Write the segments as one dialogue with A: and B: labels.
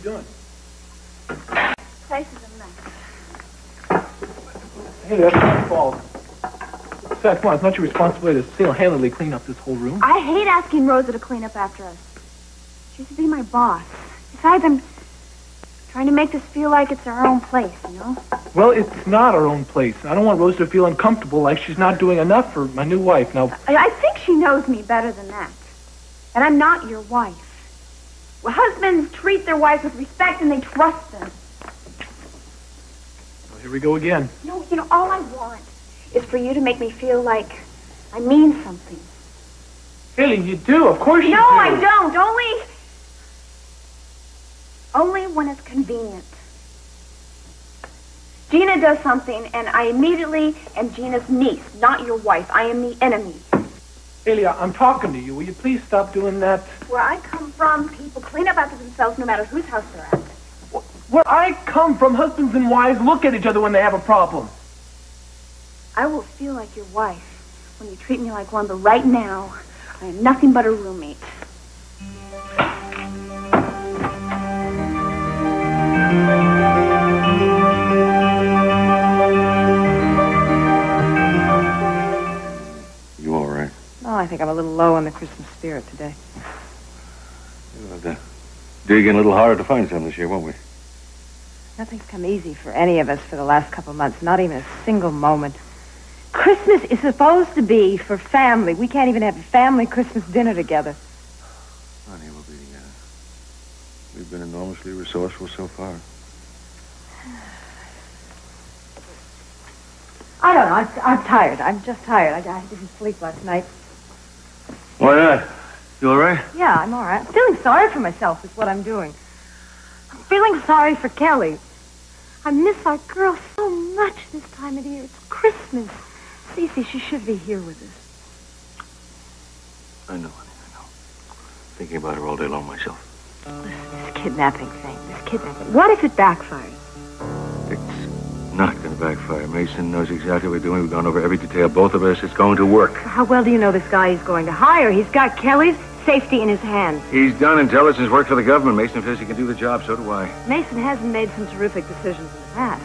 A: doing?
B: Place is a mess.
A: Hey, that's my fault. Besides, come on, it's not your responsibility to single-handedly clean up this whole room.
B: I hate asking Rosa to clean up after us. She used to be my boss. Besides, I'm trying to make this feel like it's our own place, you know?
A: Well, it's not our own place. I don't want Rosa to feel uncomfortable like she's not doing enough for my new wife. Now,
B: I think she knows me better than that. And I'm not your wife. Well, husbands treat their wives with respect and they trust them.
A: well, here we go again.
B: No, you know, all I want is for you to make me feel like I mean something.
A: Really, you do. Of course you do.
B: No, I don't. Only when it's convenient. Gina does something, and I immediately am Gina's niece, not your wife. I am the enemy.
A: Celia, I'm talking to you. Will you please stop doing that?
B: Where I come from, people clean up after themselves no matter whose house they're at.
A: Where I come from, husbands and wives look at each other when they have a problem.
B: I will feel like your wife when you treat me like one, but right now, I am nothing but a roommate.
C: You all right?
D: Oh, I think I'm a little low on the Christmas spirit today.
C: We'll dig in a little harder to find some this year, won't we?
D: Nothing's come easy for any of us for the last couple of months, not even a single moment. Christmas is supposed to be for family. We can't even have a family Christmas dinner together.
C: Honey, we've been enormously resourceful so far.
D: I don't know. I'm tired. I'm just tired. I didn't sleep last night.
C: Why not? You all right?
D: Yeah, I'm all right. I'm feeling sorry for myself is what I'm doing. I'm feeling sorry for Kelly. I miss our girl so much this time of the year. It's Christmas. Cece, she should be here with us.
C: I know, honey, I know. Thinking about her all day long myself.
D: Listen, this kidnapping thing, what if it backfires?
C: It's not going to backfire. Mason knows exactly what we're doing. We've gone over every detail. Both of us. It's going to work.
D: How well do you know this guy he's going to hire? He's got Kelly's safety in his hands.
C: He's done intelligence work for the government. Mason says he can do the job. So do I.
D: Mason hasn't made some terrific decisions in the past.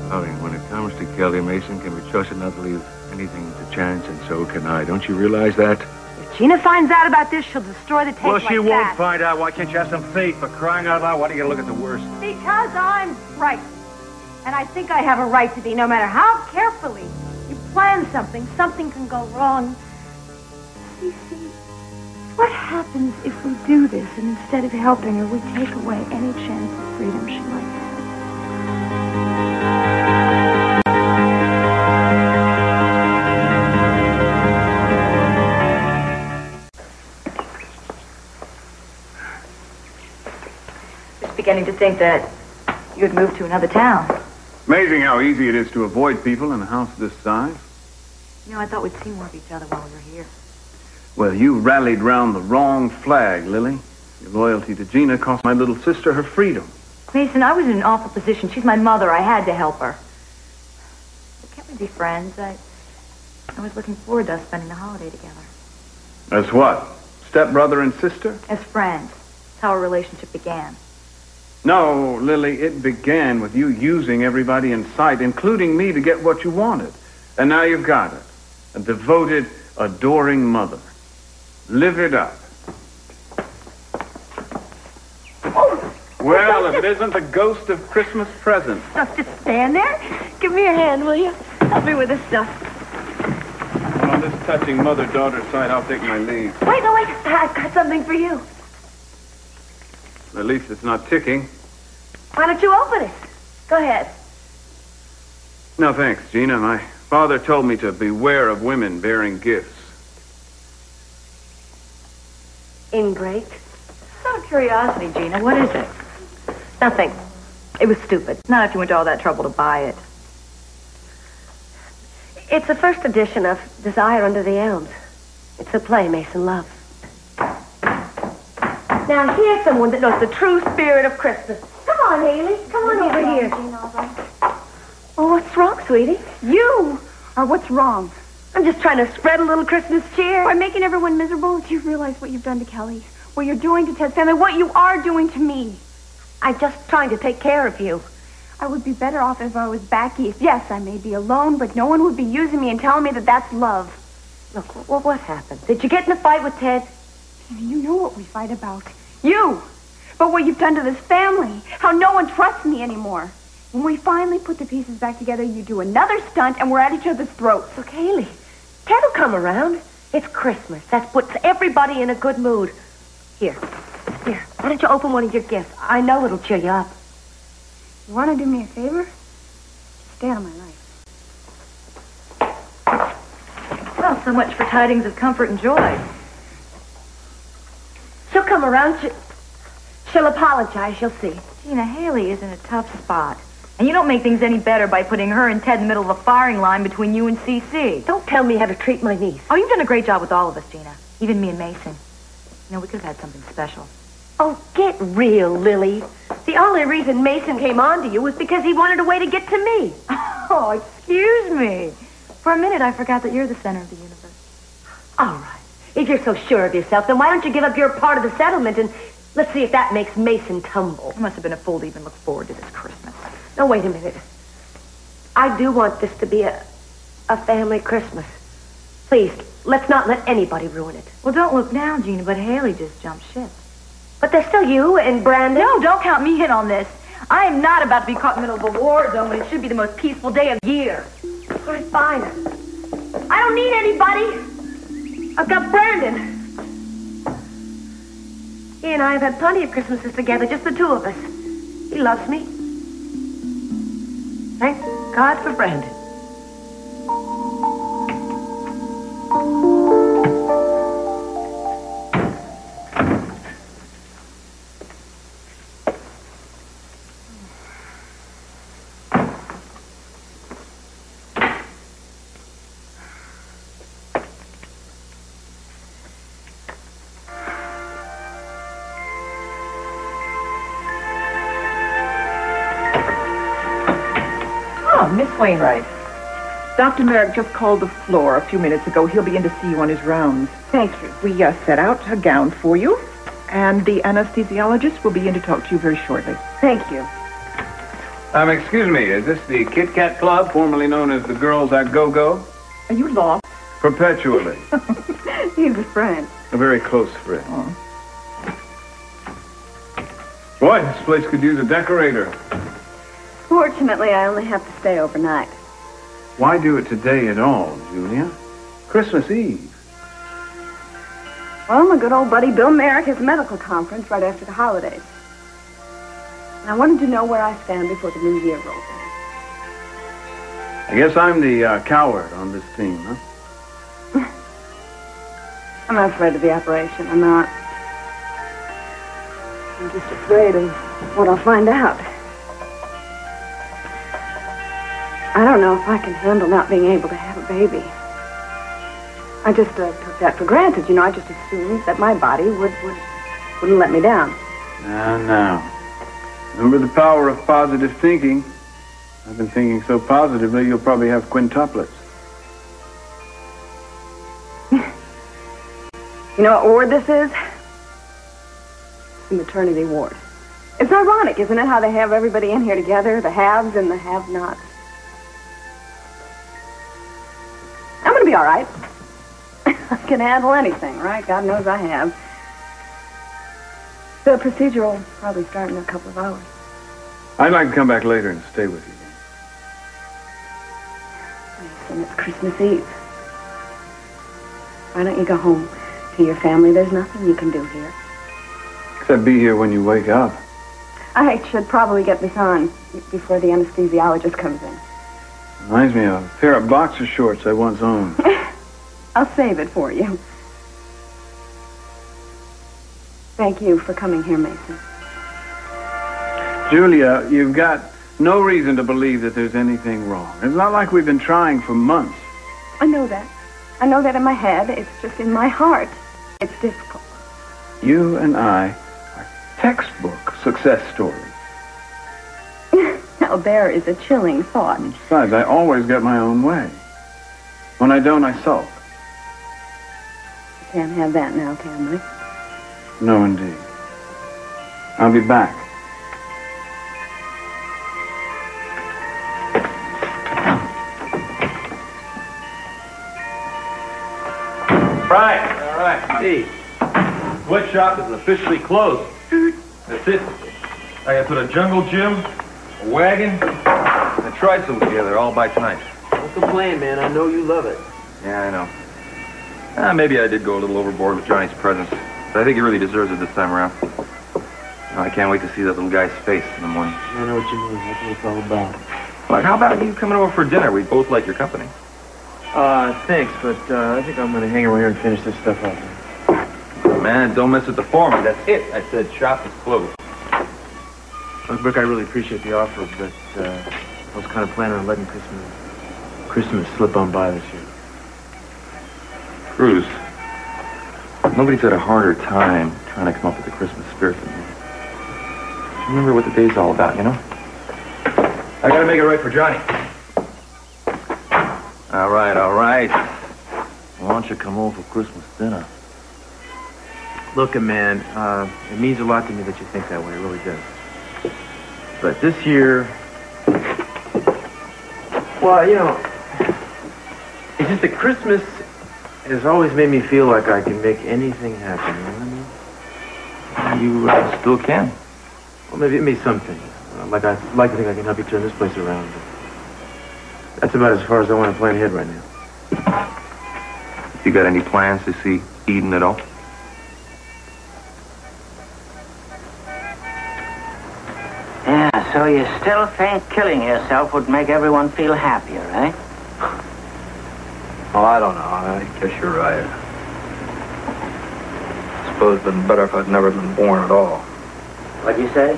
C: Holly, when it comes to Kelly, Mason can be trusted not to leave anything to chance, and so can I. Don't you realize that?
D: If Gina finds out about this, she'll destroy the tape
C: Well,
D: like
C: she won't
D: that.
C: find out. Why can't you have some faith? For crying out loud, why do you gotta look at the worst?
D: Because I'm right. And I think I have a right to be, no matter how carefully you plan something, something can go wrong. You see, what happens if we do this and instead of helping her, we take away any chance of freedom she might have? Beginning to think that you had moved to another town.
E: Amazing how easy it is to avoid people in a house this size.
D: You know, I thought we'd see more of each other while we were here.
E: Well, you rallied round the wrong flag, Lily. Your loyalty to Gina cost my little sister her freedom.
D: Mason, I was in an awful position. She's my mother. I had to help her. But can't we be friends? I was looking forward to us spending the holiday together.
E: As what? Stepbrother and sister?
D: As friends. That's how our relationship began.
E: No, Lily, it began with you using everybody in sight, including me, to get what you wanted. And now you've got it. A devoted, adoring mother. Live it up.
D: Oh!
E: Well, if it isn't the ghost of Christmas present.
D: Stuff, just stand there. Give me your hand, will you? Help me with this stuff.
E: Well, on this touching mother-daughter side, I'll take my leave.
D: Wait. I've got something for you.
E: At least it's not ticking.
D: Why don't you open it? Go ahead.
E: No, thanks, Gina. My father told me to beware of women bearing gifts.
D: Ingrate. Out of curiosity, Gina, what is it? Nothing. It was stupid. Not if you went to all that trouble to buy it.
F: It's the first edition of Desire Under the Elms. It's a play Mason loves. Now, here's someone that knows the true spirit of Christmas. Come on, Haley. Come on over here.
B: Oh, what's wrong, sweetie? You are what's wrong.
F: I'm just trying to spread a little Christmas cheer.
B: By making everyone miserable, do you realize what you've done to Kelly? What you're doing to Ted's family? What you are doing to me?
F: I'm just trying to take care of you.
B: I would be better off if I was back east. Yes, I may be alone, but no one would be using me and telling me that that's love.
F: Look, what happened? Did you get in a fight with Ted?
B: You know what we fight about. You! But what you've done to this family. How no one trusts me anymore. When we finally put the pieces back together, you do another stunt and we're at each other's throats.
F: Look, Haley, Ted will come around. It's Christmas. That puts everybody in a good mood. Here. Why don't you open one of your gifts? I know it'll cheer you up.
B: You want to do me a favor? Stay out of my life.
D: Well, so much for tidings of comfort and joy.
F: She'll come around. She'll apologize. You'll see.
D: Gina, Haley is in a tough spot. And you don't make things any better by putting her and Ted in the middle of a firing line between you and СиСи.
F: Don't tell me how to treat my niece.
D: Oh, you've done a great job with all of us, Gina. Even me and Mason. You know, we could have had something special.
F: Oh, get real, Lily. The only reason Mason came on to you was because he wanted a way to get to me.
D: Oh, excuse me. For a minute, I forgot that you're the center of the universe.
F: All right. If you're so sure of yourself, then why don't you give up your part of the settlement and let's see if that makes Mason tumble.
D: I must have been a fool to even look forward to this Christmas.
F: Now, wait a minute. I do want this to be a family Christmas. Please, let's not let anybody ruin it.
D: Well, don't look now, Gina, but Haley just jumped ship.
F: But there's still you and Brendon.
D: No, don't count me in on this. I am not about to be caught in the middle of a war zone when it should be the most peaceful day of the year.
F: All right, fine. I don't need anybody. I've got Brendon. He and I have had plenty of Christmases together, just the two of us. He loves me. Thank God for Brendon.
G: Miss Wainwright. Dr. Merrick just called the floor a few minutes ago. He'll be in to see you on his rounds. Thank you. We set out a gown for you, and the anesthesiologist will be in to talk to you very shortly.
B: Thank you.
E: Excuse me, is this the Kit Kat Club, formerly known as the Girls at Go-Go?
G: Are you lost?
E: Perpetually.
B: He's a friend.
E: A very close friend.
G: Oh.
E: Boy, this place could use a decorator.
B: Fortunately, I only have to stay overnight.
E: Why do it today at all, Julia? Christmas Eve.
B: Well, my good old buddy Bill Merrick has a medical conference right after the holidays. And I wanted to know where I stand before the new year rolls in.
E: I guess I'm the coward on this team, huh?
B: I'm not afraid of the operation. I'm not. I'm just afraid of what I'll find out. I don't know if I can handle not being able to have a baby. I just took that for granted, you know. I just assumed that my body wouldn't let me down.
E: Now. Remember the power of positive thinking. I've been thinking so positively, you'll probably have quintuplets.
B: You know what ward this is? The maternity ward. It's ironic, isn't it, how they have everybody in here together, the haves and the have-nots. I'm going to be all right. I can handle anything, right? God knows I have. The procedure will probably start in a couple of hours.
E: I'd like to come back later and stay with you.
B: Mason, it's Christmas Eve. Why don't you go home to your family? There's nothing you can do here.
E: Except be here when you wake up.
B: I should probably get this on before the anesthesiologist comes in.
E: Reminds me of a pair of boxer shorts I once owned.
B: I'll save it for you. Thank you for coming here, Mason.
E: Julia, you've got no reason to believe that there's anything wrong. It's not like we've been trying for months.
B: I know that. I know that in my head. It's just in my heart. It's difficult.
E: You and I are textbook success stories.
B: Now, there is a chilling thought.
E: Besides, I always get my own way. When I don't, I sulk.
B: We can't have that now, can we?
E: No, indeed. I'll be back.
H: Right. Hey, sweatshop is officially closed. That's it. I gotta put a jungle gym, a wagon, and a tricycle together all by tonight.
I: Don't complain, man. I know you love it.
H: Yeah, I know. Maybe I did go a little overboard with Johnny's presents, but I think he really deserves it this time around. I can't wait to see that little guy's face in the morning.
I: I know what you mean. That's what it's all about.
H: Look, how about you coming over for dinner? We both like your company.
I: Thanks, but I think I'm gonna hang around here and finish this stuff up.
H: Man, don't mess with the foreman. That's it. I said shop is closed.
I: Look, Brick, I really appreciate the offer, but I was kind of planning on letting Christmas slip on by this year.
H: Cruz, nobody's had a harder time trying to come up with the Christmas spirit than me. Remember what the day's all about, you know? I gotta make it right for Johnny.
C: All right. Why don't you come over for Christmas dinner?
I: Look, man, it means a lot to me that you think that way. It really does. But this year, well, you know, it's just that Christmas has always made me feel like I can make anything happen, you know what I mean?
H: You still can.
I: Well, maybe something. Like I'd like to think I can help you turn this place around. But that's about as far as I want to plan ahead right now.
H: You got any plans to see Eden at all?
J: Yeah, so you still think killing yourself would make everyone feel happier, eh?
C: Oh, I don't know. I guess you're right. I suppose it'd been better if I'd never been born at all.
J: What'd you say?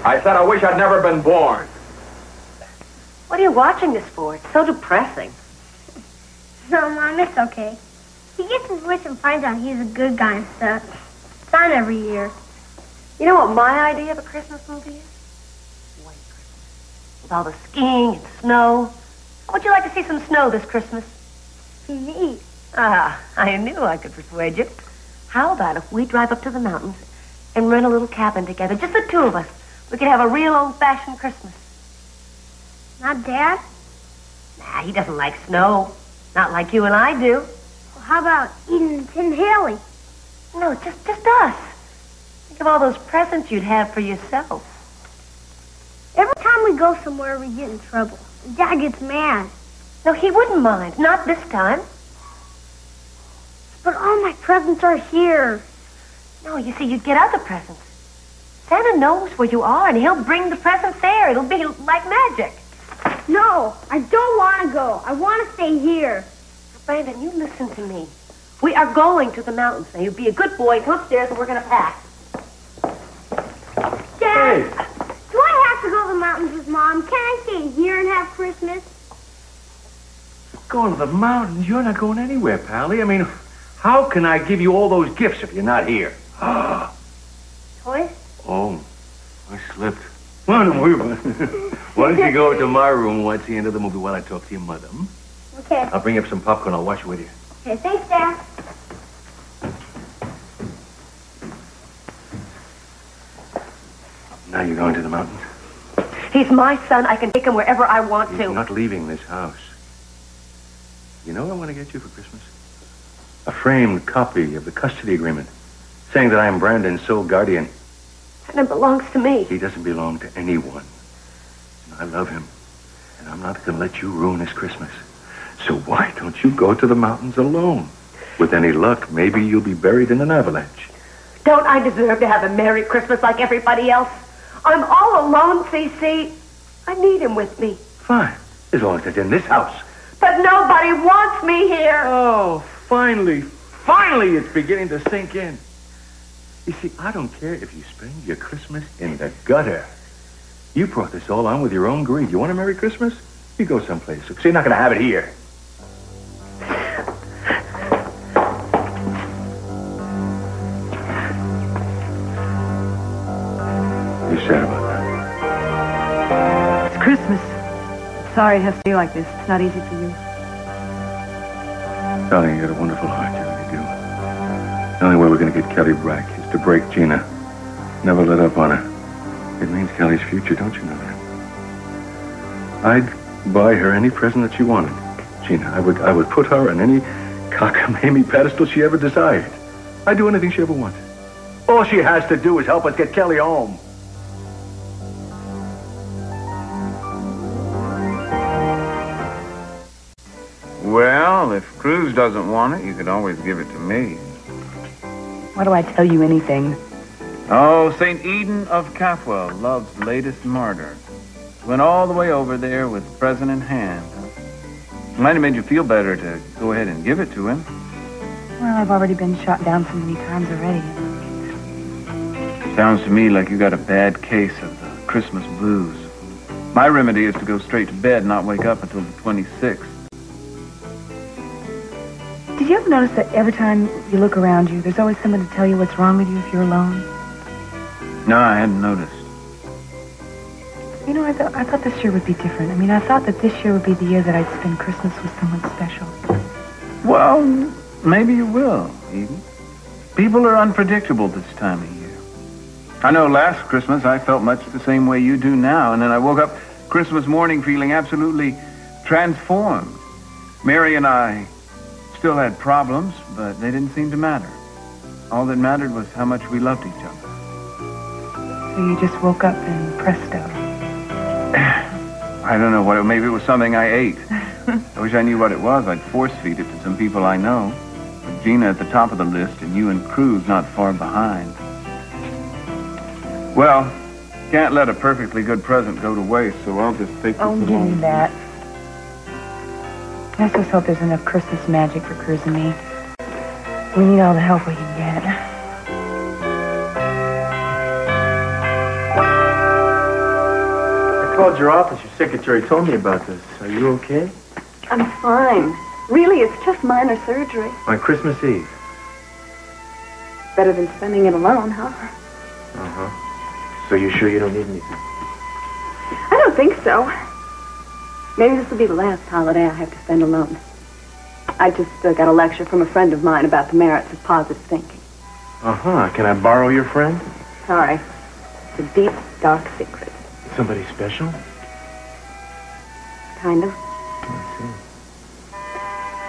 C: I said I wish I'd never been born.
F: What are you watching this for? It's so depressing.
K: No, Mom, it's okay. He gets his wish and finds out he's a good guy and stuff. It's on every year.
F: You know what my idea of a Christmas movie is? White Christmas. With all the skiing and snow. How would you like to see some snow this Christmas?
K: Neat.
F: I knew I could persuade you. How about if we drive up to the mountains and rent a little cabin together, just the two of us? We could have a real old-fashioned Christmas.
K: Not Dad?
F: Nah, he doesn't like snow. Not like you and I do.
K: Well, how about Eden and Tim Haley?
F: No, just us. Think of all those presents you'd have for yourself.
K: Every time we go somewhere, we get in trouble. Dad gets mad.
F: No, he wouldn't mind. Not this time.
K: But all my presents are here.
F: No, you see, you'd get other presents. Santa knows where you are, and he'll bring the presents there. It'll be like magic.
K: No, I don't want to go. I want to stay here.
F: Brandon, you listen to me. We are going to the mountains. Now, you be a good boy. Come upstairs, and we're going to pack.
K: Dad, do I have to go to the mountains with Mom? Can I stay here and have Christmas?
C: Going to the mountains? You're not going anywhere, Pally. I mean, how can I give you all those gifts if you're not here?
F: Toys?
C: Oh, I slipped. Well, no, why don't you go to my room and watch the end of the movie while I talk to your mother?
K: Okay.
C: I'll bring up some popcorn. I'll watch it with you.
K: Okay, thanks, Dad.
C: Now you're going to the mountains?
F: He's my son. I can take him wherever I want to.
C: You're not leaving this house. You know what I want to get you for Christmas? A framed copy of the custody agreement, saying that I am Brandon's sole guardian.
F: And it belongs to me.
C: He doesn't belong to anyone. And I love him. And I'm not going to let you ruin his Christmas. So why don't you go to the mountains alone? With any luck, maybe you'll be buried in an avalanche.
F: Don't I deserve to have a Merry Christmas like everybody else? I'm all alone, СиСи. I need him with me.
C: Fine, as long as it's in this house.
F: But nobody wants me here.
C: Oh, finally it's beginning to sink in. You see, I don't care if you spend your Christmas in the gutter. You brought this all on with your own greed. You want a Merry Christmas? You go someplace. So you're not going to have it here. You sad about that?
G: It's Christmas. Sorry it has to be like this. It's not easy for you.
C: Darling, you got a wonderful heart, you really do. The only way we're going to get Kelly back is to break Gina. Never let up on her. It means Kelly's future, don't you know that? I'd buy her any present that she wanted, Gina. I would put her in any cockamamie pedestal she ever desired. I'd do anything she ever wanted. All she has to do is help us get Kelly home.
E: Well, if Cruz doesn't want it, you could always give it to me.
B: Why do I tell you anything?
E: Oh, St. Eden of Capwell, love's latest martyr. Went all the way over there with present in hand. Might have made you feel better to go ahead and give it to him.
B: Well, I've already been shot down so many times already.
E: Sounds to me like you got a bad case of the Christmas blues. My remedy is to go straight to bed and not wake up until the 26th.
B: Did you ever notice that every time you look around you, there's always someone to tell you what's wrong with you if you're alone?
E: No, I hadn't noticed.
B: You know, I thought this year would be different. I mean, I thought that this year would be the year that I'd spend Christmas with someone special.
E: Well, maybe you will, Eden. People are unpredictable this time of year. I know last Christmas I felt much the same way you do now, and then I woke up Christmas morning feeling absolutely transformed. Mary and I still had problems, but they didn't seem to matter. All that mattered was how much we loved each other.
B: So you just woke up and presto.
E: I don't know what maybe it was something I ate. I wish I knew what it was. I'd force feed it to some people I know. With Gina at the top of the list and you and Cruz not far behind. Well, can't let a perfectly good present go to waste, so I'll just take this along.
B: Oh, give me that. I just hope there's enough Christmas magic for Cruz and me. We need all the help we can get.
I: I called your office. Your secretary told me about this. Are you okay?
B: I'm fine. Really, it's just minor surgery.
I: On Christmas Eve?
B: Better than spending it alone, huh?
I: Uh-huh. So you're sure you don't need anything?
B: I don't think so. Maybe this will be the last holiday I have to spend alone. I just got a lecture from a friend of mine about the merits of positive thinking.
I: Uh-huh. Can I borrow your friend?
B: Sorry. It's a deep, dark secret.
I: Somebody special?
B: Kind of.
I: I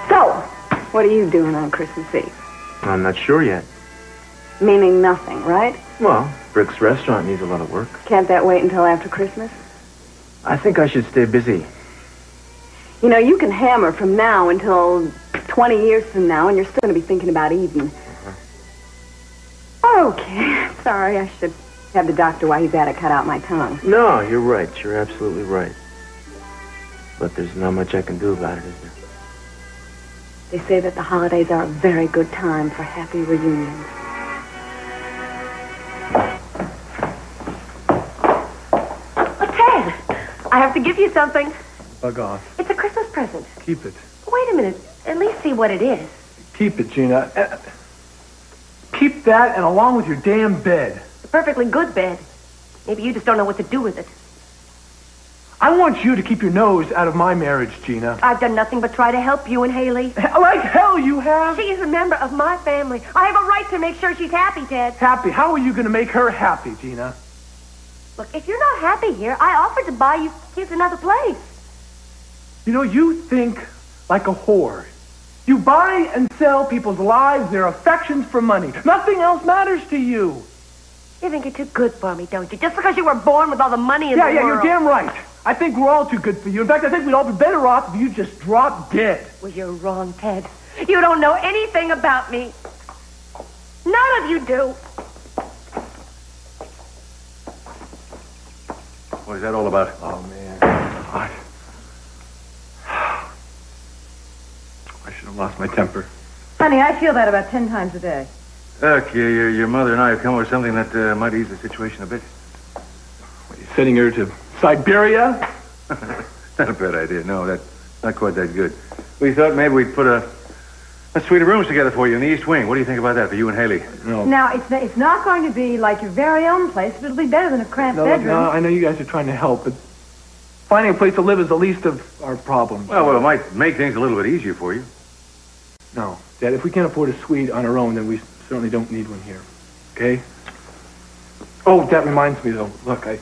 B: So, what are you doing on Christmas Eve?
I: see. I'm not sure yet.
B: Meaning nothing, right?
I: Well, Brick's restaurant needs a lot of work.
B: Can't that wait until after Christmas?
I: I think I should stay busy.
B: You know, you can hammer from now until 20 years from now, and you're still going to be thinking about Eden. Okay. Sorry, I should have the doctor while he's at it cut out my tongue.
I: No, you're right. You're absolutely right. But there's not much I can do about it, is there?
B: They say that the holidays are a very good time for happy reunions.
F: Ted, I have to give you something.
A: Bug off.
F: It's a Christmas present.
A: Keep it.
F: Wait a minute. At least see what it is.
A: Keep it, Gina. Keep that and along with your damn bed.
F: It's a perfectly good bed. Maybe you just don't know what to do with it.
A: I want you to keep your nose out of my marriage, Gina.
F: I've done nothing but try to help you and Haley.
A: Like hell you have.
F: She is a member of my family. I have a right to make sure she's happy, Ted.
A: Happy? How are you going to make her happy, Gina?
F: Look, if you're not happy here, I offered to buy you kids another place.
A: You know, you think like a whore. You buy and sell people's lives, their affections for money. Nothing else matters to you.
F: You think you're too good for me, don't you? Just because you were born with all the money in the world.
A: Yeah, you're damn right. I think we're all too good for you. In fact, I think we'd all be better off if you just dropped dead.
F: Well, you're wrong, Ted. You don't know anything about me. None of you do.
C: What is that all about?
A: Oh, man. I should have lost my temper.
D: Honey, I feel that about 10 times a day.
C: Look, your mother and I have come up with something that might ease the situation a bit.
A: What, you're sending her to Siberia?
C: Not a bad idea. No, that's not quite that good. We thought maybe we'd put a suite of rooms together for you in the East Wing. What do you think about that for you and Haley?
A: No.
D: Now, it's not going to be like your very own place, but it'll be better than a cramped bedroom.
A: No, I know you guys are trying to help, but finding a place to live is the least of our problems.
C: Well, it might make things a little bit easier for you.
A: No, Dad, if we can't afford a suite on our own, then we certainly don't need one here. Okay? Oh, that reminds me, though. Look, I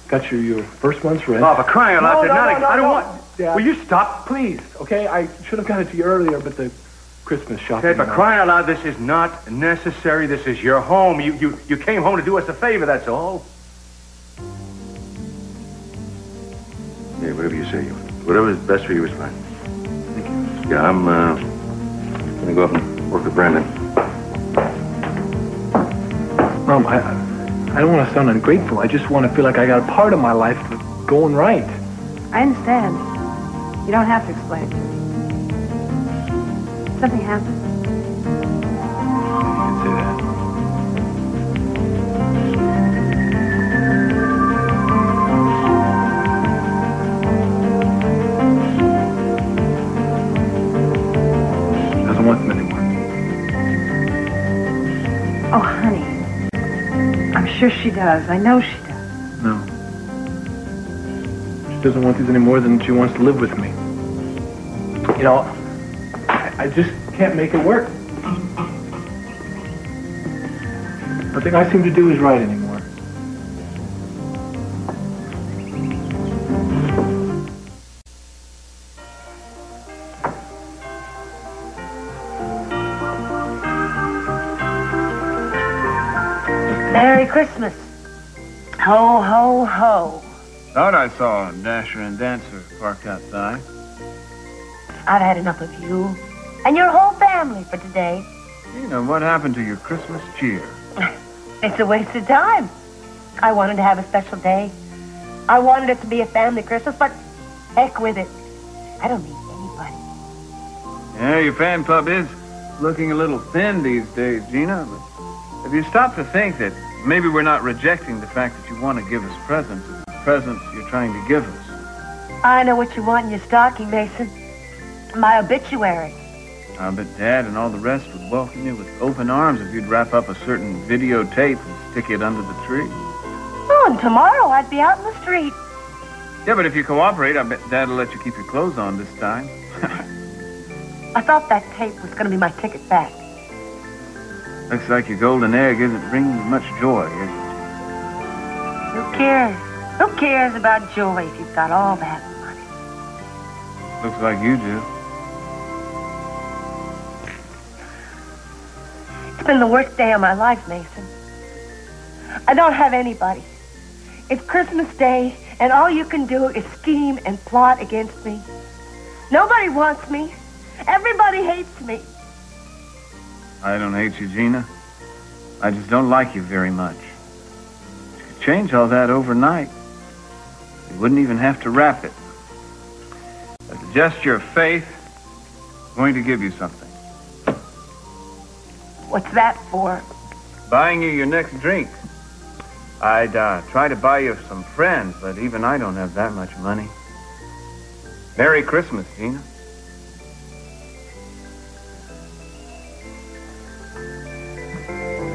A: got you your first month's rent.
C: Oh, for crying out loud,
A: No,
C: I don't want...
A: Dad, will you stop, please? Okay, I should have got it to you earlier, but the Christmas shopping.
C: Ted, for crying out loud, this is not necessary. This is your home. You came home to do us a favor, that's all. Yeah, whatever you say. Whatever is best for you is fine.
A: Thank you.
C: Yeah, I'm gonna go up and work with Brendon.
A: Mom, I don't want to sound ungrateful. I just want to feel like I got a part of my life going right.
B: I understand. You don't have to explain it to me. Something happened.
A: You can say that. Doesn't want them anymore.
B: Oh, honey. I'm sure she does. I know she does.
A: No. She doesn't want these any more than she wants to live with me. You know, I just can't make it work. Nothing I seem to do is right anymore.
F: Merry Christmas. Ho, ho, ho.
E: Thought I saw a Dasher and Dancer parked outside.
F: I've had enough of you and your whole family for today.
E: Gina, what happened to your Christmas cheer?
F: It's a waste of time. I wanted to have a special day. I wanted it to be a family Christmas, but heck with it. I don't need anybody.
E: Yeah, your fan club is looking a little thin these days, Gina. But if you stop to think that maybe we're not rejecting the fact that you want to give us presents, it's the presents you're trying to give us.
F: I know what you want in your stocking, Mason. My obituary.
E: I bet Dad and all the rest would welcome you with open arms if you'd wrap up a certain videotape and stick it under the tree.
F: Oh, and tomorrow I'd be out in the street.
E: Yeah, but if you cooperate, I bet Dad'll let you keep your clothes on this time.
F: I thought that tape was going to be my ticket back.
E: Looks like your golden egg isn't bringing you much joy, is it?
F: Who cares? Who cares about joy if you've got all that money?
E: Looks like you do.
F: It's been the worst day of my life, Mason. I don't have anybody. It's Christmas Day, and all you can do is scheme and plot against me. Nobody wants me. Everybody hates me.
E: I don't hate you, Gina. I just don't like you very much. You could change all that overnight. You wouldn't even have to wrap it. As a gesture of faith, I'm going to give you something.
F: What's that for?
E: Buying you your next drink. I'd try to buy you some friends, but even I don't have that much money. Merry Christmas, Gina.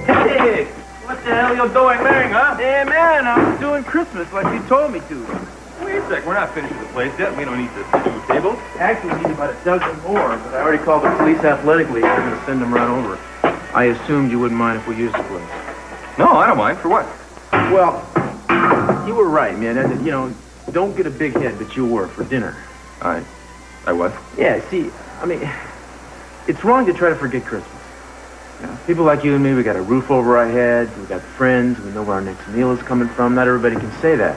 I: Hey, what the hell you doing there, huh? Hey, man, I'm doing Christmas like you told me to.
H: Wait a sec, we're not finished with the place yet. We don't need the two tables.
I: Actually, we need about a dozen more, but I already called the police athletic league. I'm going to send them right over. I assumed you wouldn't mind if we used the place.
H: No, I don't mind. For what?
I: Well, you were right, man. You know, don't get a big head, but you were for dinner.
H: I what?
I: Yeah, see, I mean, it's wrong to try to forget Christmas. You know, people like you and me, we got a roof over our heads, we got friends, we know where our next meal is coming from. Not everybody can say that.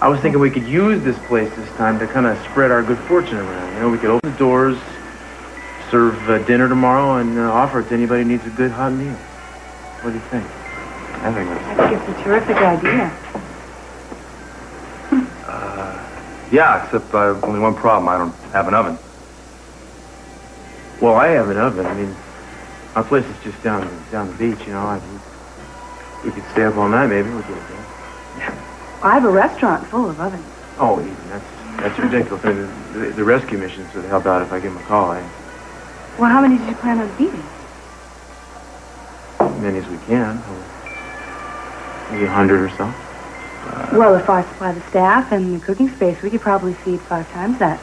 I: I was thinking we could use this place this time to kind of spread our good fortune around. You know, we could open the doors, serve dinner tomorrow, and offer it to anybody who needs a good hot meal. What do you think?
B: I think it's a terrific idea.
H: Yeah, except only one problem. I don't have an oven.
I: Well, I have an oven. I mean, our place is just down the beach, you know. We could stay up all night, maybe. We'll get it done.
B: I have a restaurant full of ovens.
I: Oh, Ethan, that's ridiculous. I mean, the rescue missions would help out if I give them a call.
B: Well, how many did you plan on feeding?
I: As many as we can. Maybe 100 or so.
B: Well, if I supply the staff and the cooking space, we could probably feed 5 times that.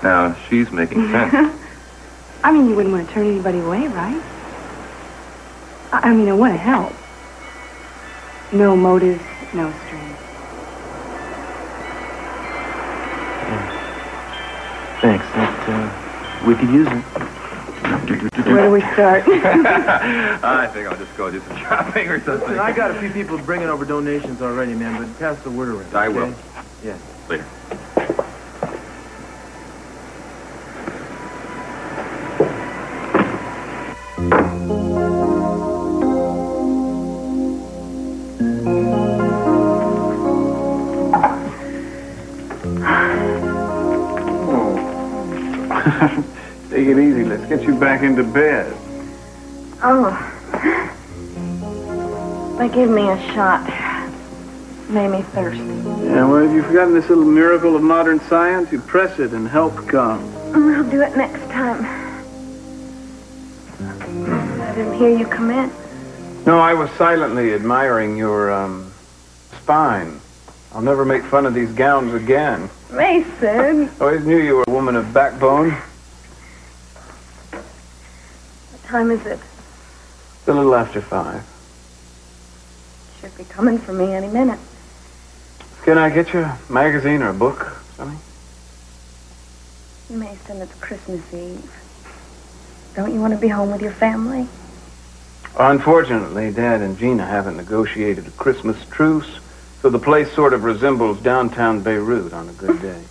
H: Now, she's making sense.
B: I mean, you wouldn't want to turn anybody away, right? I mean, I want to help. No motives, no strings.
I: Yeah. Thanks. We could use it.
B: Where do we start?
H: I think I'll just go do some shopping or something.
I: Listen, I got a few people bringing over donations already, man, but pass the word around.
H: I
I: okay?
H: will.
I: Yeah.
H: Later.
E: Take it easy. Let's get you back into bed.
B: Oh. They gave me a shot. Made me thirsty.
E: Yeah, well, have you forgotten this little miracle of modern science? You press it and help comes.
B: I'll do it next time. I didn't hear you come in.
E: No, I was silently admiring your, spine. I'll never make fun of these gowns again.
B: Mason.
E: I always knew you were a woman of backbone.
B: What time is it?
E: It's a little after 5.
B: Should be coming for me any minute.
E: Can I get you a magazine or a book, something?
B: Mason, it's Christmas Eve. Don't you want to be home with your family?
E: Unfortunately, Dad and Gina haven't negotiated a Christmas truce, so the place sort of resembles downtown Beirut on a good day.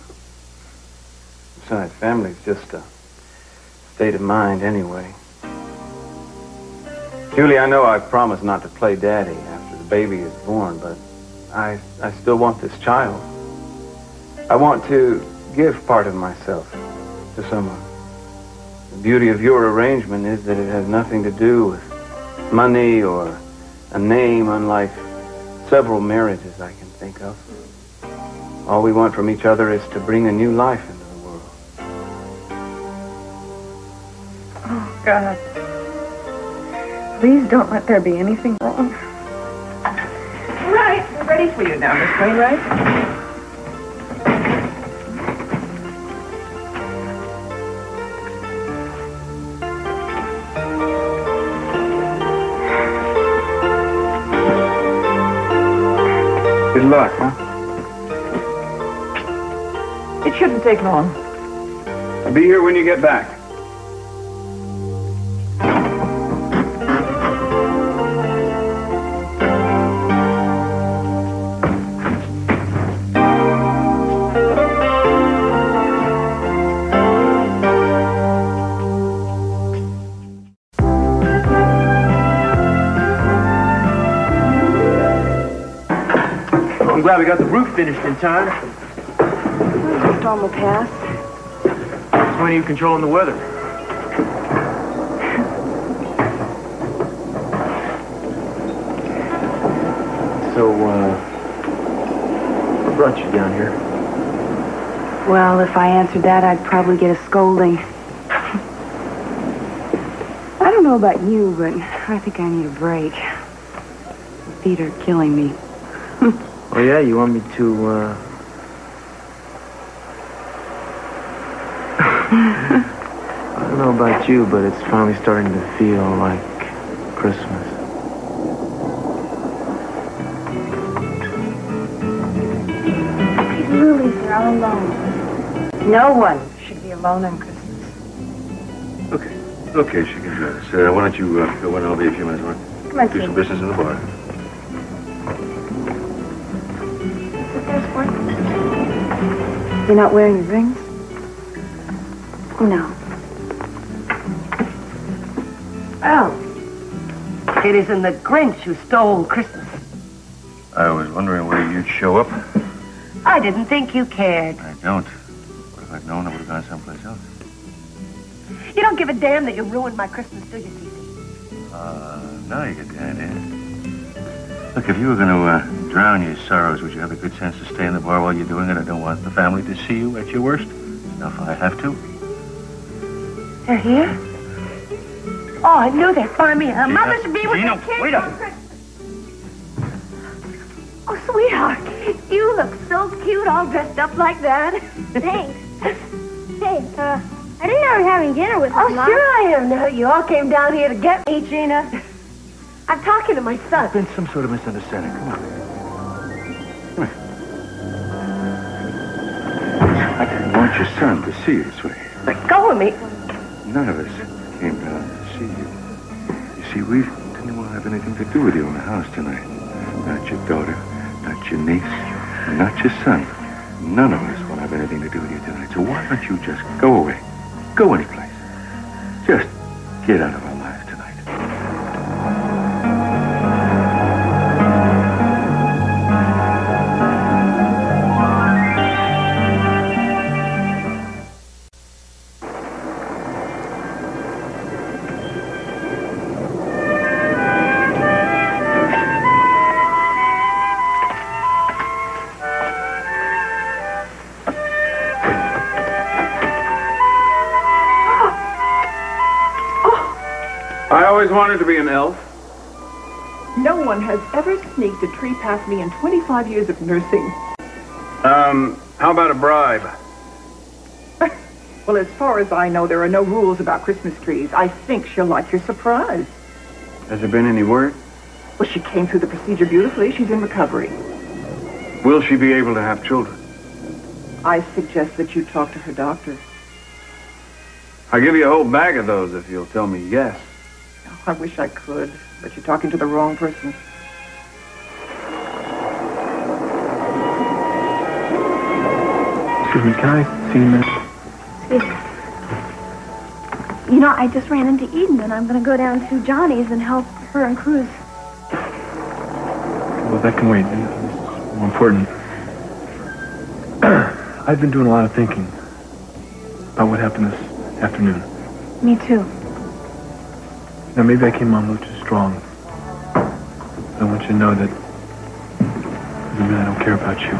E: Besides, family's just a state of mind anyway. Julie, I know I've promised not to play daddy after the baby is born, but I still want this child. I want to give part of myself to someone. The beauty of your arrangement is that it has nothing to do with money or a name, unlike several marriages I can think of. All we want from each other is to bring a new life into the world.
B: Oh, God. Please don't let there be anything wrong.
G: Right, we're ready for you now, Miss Wainwright.
E: Good luck, huh?
G: It shouldn't take long.
E: I'll be here when you get back.
I: I'm glad we got the roof finished in time.
B: The storm will pass.
I: It's when you controlling the weather. So, what brought you down here?
B: Well, if I answered that, I'd probably get a scolding. I don't know about you, but I think I need a break. My feet are killing me.
I: Oh, yeah? You want me to, I don't know about you, but it's finally starting to feel like Christmas.
B: These lilies are all alone.
F: No one should be alone on Christmas.
C: Okay. Okay, she can join us. Why don't you go in? I'll be a few minutes more.
B: Come on,
C: Do some business in the bar.
B: You're not wearing your rings? No.
F: Oh. It isn't the Grinch who stole Christmas.
C: I was wondering where you'd show up.
F: I didn't think you cared.
C: I don't. What if I'd known, I would have gone someplace else.
F: You don't give a damn that you ruined my Christmas, do you, Cece?
C: Now you get the idea. Look, if you were going to drown your sorrows, would you have the good sense to stay in the bar while you're doing it? I don't want the family to see you at your worst. Enough I have to.
F: They're here? Oh, I knew they'd find me. A mother should be with
C: Gina,
F: the kids
C: wait
F: on
C: up.
F: Christmas. Oh, sweetheart, you look so cute all dressed up like that.
K: Thanks. Hey, I didn't know we were having dinner with us,
F: Oh,
K: Mom.
F: sure I am. Now, you all came down here to get me, Gina. I'm talking to my son.
C: There's been some sort of misunderstanding. Come on. Come here. I didn't want your son to see you this way.
F: Let go of me.
C: None of us. came down to see you. You see, we didn't want to have anything to do with you in the house tonight. Not your daughter, not your niece, and not your son. None of us want to have anything to do with you tonight. So why don't you just go away? Go anyplace. Just get out of our lives tonight.
E: I always wanted to be an elf.
G: No one has ever sneaked a tree past me in 25 years of nursing.
E: How about a bribe?
G: Well, as far as I know, there are no rules about Christmas trees. I think she'll like your surprise.
E: Has there been any word?
G: Well, she came through the procedure beautifully. She's in recovery.
E: Will she be able to have children?
G: I suggest that you talk to her doctor.
E: I'll give you a whole bag of those if you'll tell me yes.
G: Oh, I wish I could, but you're talking to the wrong person.
A: Excuse me, can I see you a minute?
B: You know, I just ran into Eden, and I'm going to go down to Johnny's and help her and Cruz.
A: Well, that can wait. This is more important. I've been doing a lot of thinking about what happened this afternoon.
B: Me too.
A: Now, maybe I came on a little too strong. I want you to know that doesn't mean I don't care about you.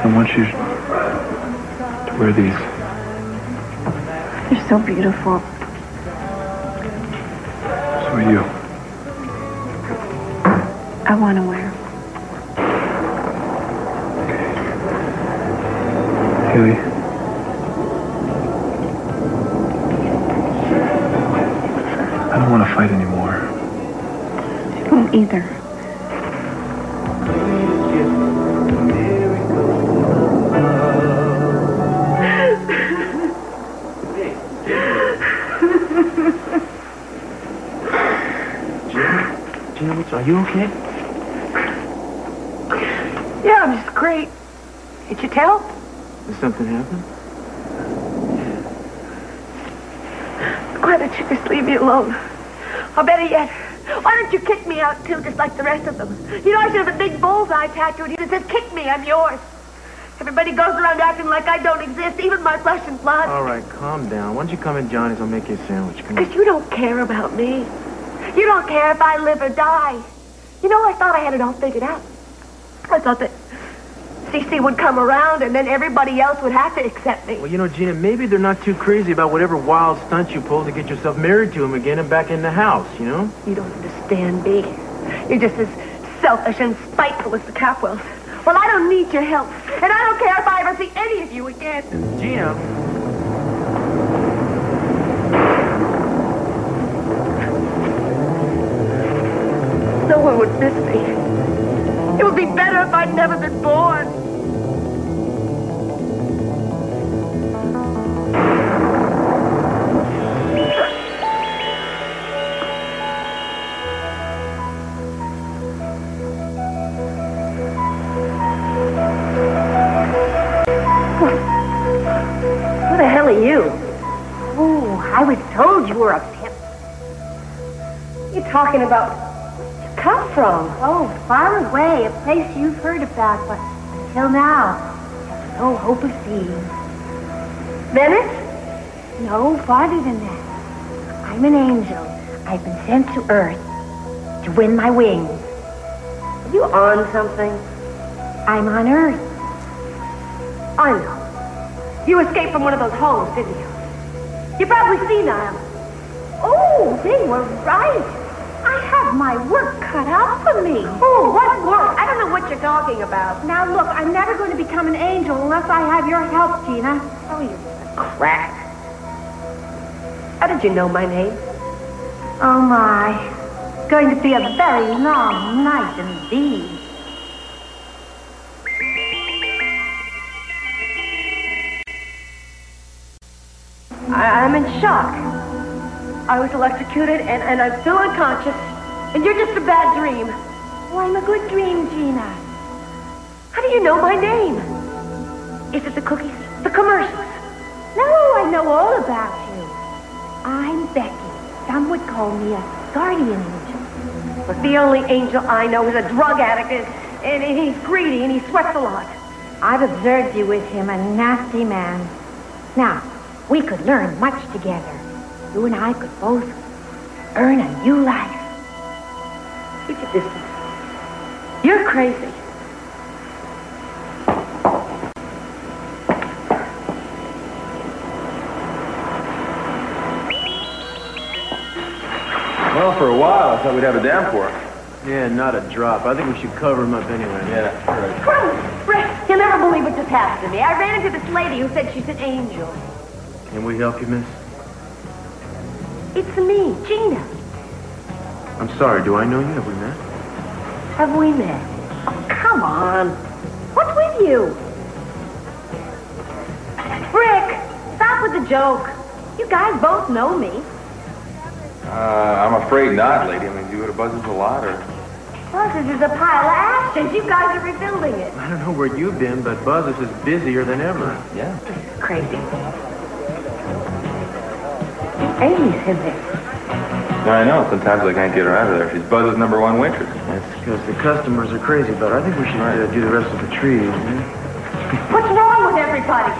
A: I want you to wear these.
B: You're so beautiful.
A: So are you.
B: I want to wear them.
A: Haley. I don't want to fight anymore.
B: I don't either.
I: Gina, are you okay?
F: Yeah, I'm just great. Did you tell?
I: Did something happen?
F: Why don't you just leave me alone? Or better yet, why don't you kick me out too, just like the rest of them? You know, I should have a big bullseye tattooed here that says, "Kick me, I'm yours." Everybody goes around acting like I don't exist, even my flesh and blood.
I: All right, calm down. Why don't you come in Johnny's? I'll make you a sandwich. Come on.
F: Because you don't care about me. You don't care if I live or die. You know, I thought I had it all figured out. I thought that СиСи would come around and then everybody else would have to accept me.
I: Well, you know, Gina, maybe they're not too crazy about whatever wild stunt you pulled to get yourself married to him again and back in the house, you know?
F: You don't understand me. You're just as selfish and spiteful as the Capwells. Well, I don't need your help. And I don't care if I ever see any of you again.
I: Gina.
F: No one would miss me. It would be better if I'd never been born. Who the hell are you?
D: Oh, I was told you were a pimp.
F: You're talking about come from?
D: Oh, far away, a place you've heard about, but until now, there's no hope of seeing.
F: Venice?
D: No, farther than that. I'm an angel. I've been sent to Earth to win my wings.
F: Are you on something?
D: I'm on Earth.
F: I know. You escaped from one of those homes, didn't you? You're probably senile.
D: Oh, they were right. I have my work cut out for me.
F: Oh, what work? I don't know what you're talking about.
D: Now, look, I'm never going to become an angel unless I have your help, Gina.
F: Oh, you're a crack. How did you know my name?
D: Oh, my. It's going to be a very long night indeed.
F: I'm in shock. I was electrocuted, and I'm still unconscious, and you're just a bad dream.
B: Oh, I'm a good dream, Gina.
F: How do you know my name? Is it the cookies? The commercials?
B: No, I know all about you. I'm Becky. Some would call me a guardian angel.
F: But the only angel I know is a drug addict, and he's greedy, and he sweats a lot.
B: I've observed you with him, a nasty man. Now, we could learn much together. You and I could both earn a new life.
F: Keep your distance. You're crazy.
H: Well, for a while, I thought we'd have a downpour.
I: Yeah, not a drop. I think we should cover him up anyway.
H: Yeah, right.
F: Rick, you'll never believe what just happened to me. I ran into this lady who said she's an angel.
I: Can we help you, miss?
F: It's me, Gina.
I: I'm sorry, do I know you? Have we met?
F: Have we met? Oh, come on. What's with you? Rick, stop with the joke. You guys both know me.
H: I'm afraid not, lady. I mean, do you go to Buzz's a lot, or?
F: Buzz's is a pile of ashes. You guys are rebuilding it.
I: I don't know where you've been, but Buzz's is busier than ever.
H: Yeah.
F: This is crazy. Amy's in there.
H: I know. Sometimes I can't get her out of there. She's Buzz's #1 waitress.
I: That's because the customers are crazy, but I think we should do the rest of the trees.
F: What's wrong with everybody?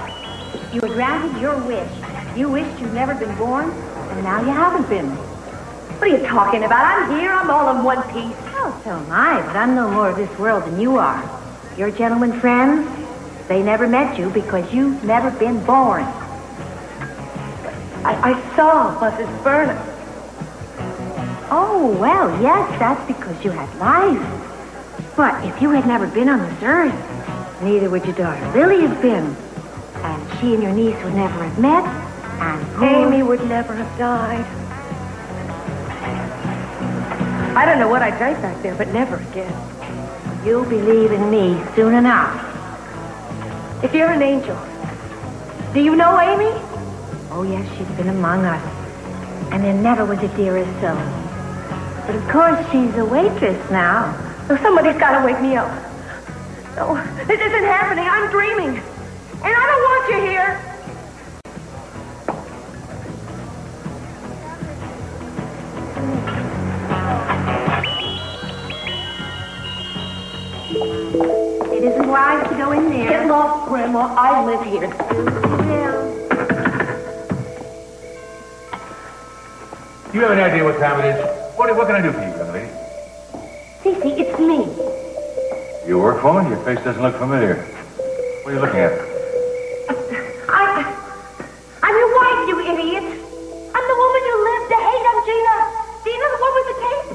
B: You were granted your wish. You wished you'd never been born, and now you haven't been.
F: What are you talking about? I'm here. I'm all in one piece.
B: Oh, so am I, but I'm no more of this world than you are. Your gentlemen friends, they never met you because you've never been born.
F: I saw Buzz's burner.
B: Oh, well, yes, that's because you had life. But if you had never been on this earth, neither would your daughter Lily have been. And she and your niece would never have met, and
F: Amy would never have died. I don't know what I drank back there, but never again.
B: You'll believe in me soon enough.
F: If you're an angel, do you know Amy?
B: Oh, yes, she's been among us. And there never was a dearer soul. But of course, she's a waitress now.
F: So somebody's got to wake me up. No, this isn't happening. I'm dreaming. And I don't want you here.
B: It isn't wise to go in there.
F: Get lost, Grandma. I live here.
C: Do you have any idea what time it is? What can I do for you, young lady?
F: СиСи, it's me.
C: You work for me? Your face doesn't look familiar. What are you looking at?
F: I'm your wife, you idiot. I'm the woman you live to hate. I'm Gina. Gina, the one with the tape.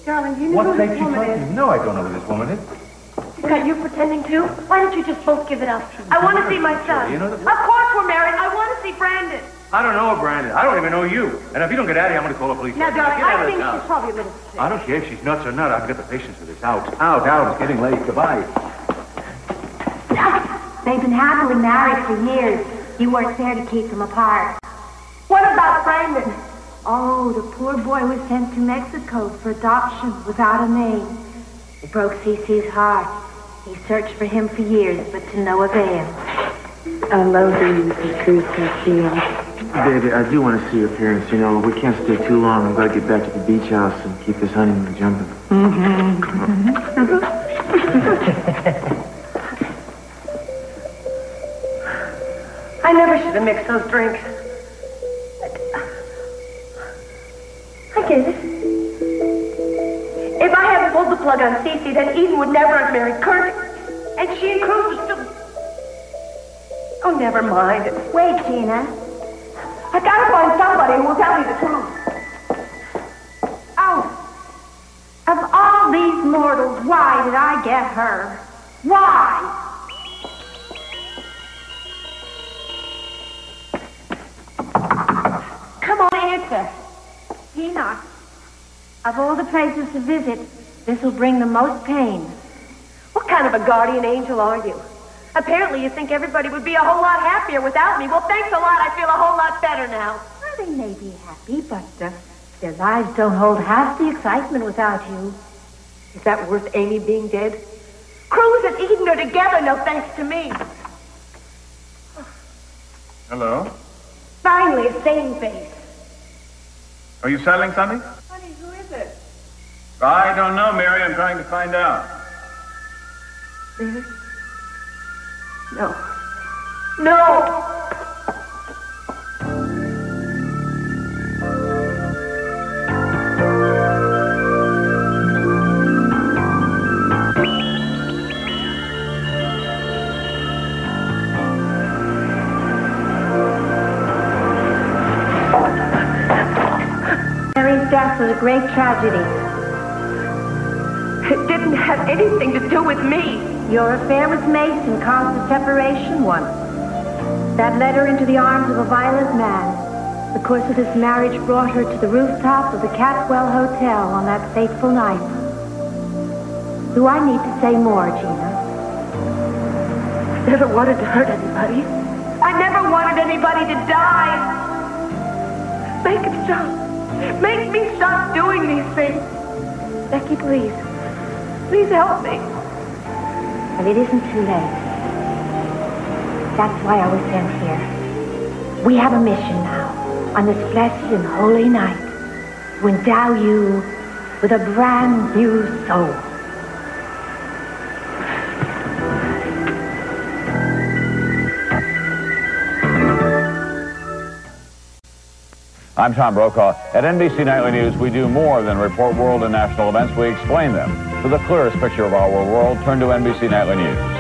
F: Darling, you know
C: What
F: who
C: makes
F: this
C: you
F: woman
C: talk to
F: is.
C: me? No, I don't know who this woman is.
F: Are you pretending to? Why don't you just both give it up? I want to see my son.
C: You know
F: Of course we're married. I want to see Brandon.
C: I don't know Brandon. I don't even know you. And if you don't get out of here, I'm going to call the police.
F: Now, darling,
C: Get out
F: I
C: of
F: think
C: this
F: she's
C: house.
F: probably a little sick.
C: I don't care if she's nuts or not. I've got the patience for this. Out. It's getting late. Goodbye.
B: They've been happily married for years. You weren't there to keep them apart.
F: What about Brandon?
B: Oh, the poor boy was sent to Mexico for adoption without a name. It broke СиСi's heart. He searched for him for years, but to no avail.
F: I love you, Sophia.
I: Baby, I do want to see your parents. You know, we can't stay too long. We've got to get back to the beach house and keep this honeymoon jumping.
F: I never should have mixed those drinks. I did it. If I hadn't pulled the plug on СиСi, then Eden would never have married Kurt. And she and Cruz would still... Oh, never mind.
B: Wait, Gina.
F: I gotta find somebody who will tell me the truth.
B: Oh, of all these mortals, why did I get her? Why?
F: Come on, answer.
B: Gina, of all the places to visit, this will bring the most pain.
F: What kind of a guardian angel are you?
D: Apparently you think everybody would be a whole lot happier without me. Well, thanks a lot. I feel a whole lot better now.
F: Well, they may be happy, but their lives don't hold half the excitement without you.
D: Is that worth Amy being dead? Cruz and Eden are together, no thanks to me.
E: Hello?
D: Finally, a sane face.
E: Are you selling something?
D: Honey, who is it?
E: I don't know, Mary. I'm trying to find out.
D: Mary? No. No!
F: Mary's death was a great tragedy.
D: It didn't have anything to do with me.
F: Your affair with Mason caused a separation once. That led her into the arms of a violent man. The course of this marriage brought her to the rooftop of the Catwell Hotel on that fateful night. Do I need to say more, Gina?
D: I never wanted to hurt anybody. I never wanted anybody to die. Make it stop. Make me stop doing these things. Becky, please. Please help me.
F: Well, it isn't too late. That's why I was sent here. We have a mission now, on this blessed and holy night, to endow you with a brand new soul.
L: I'm Tom Brokaw. At NBC Nightly News, we do more than report world and national events. We explain them. For the clearest picture of our world, turn to NBC Nightly News.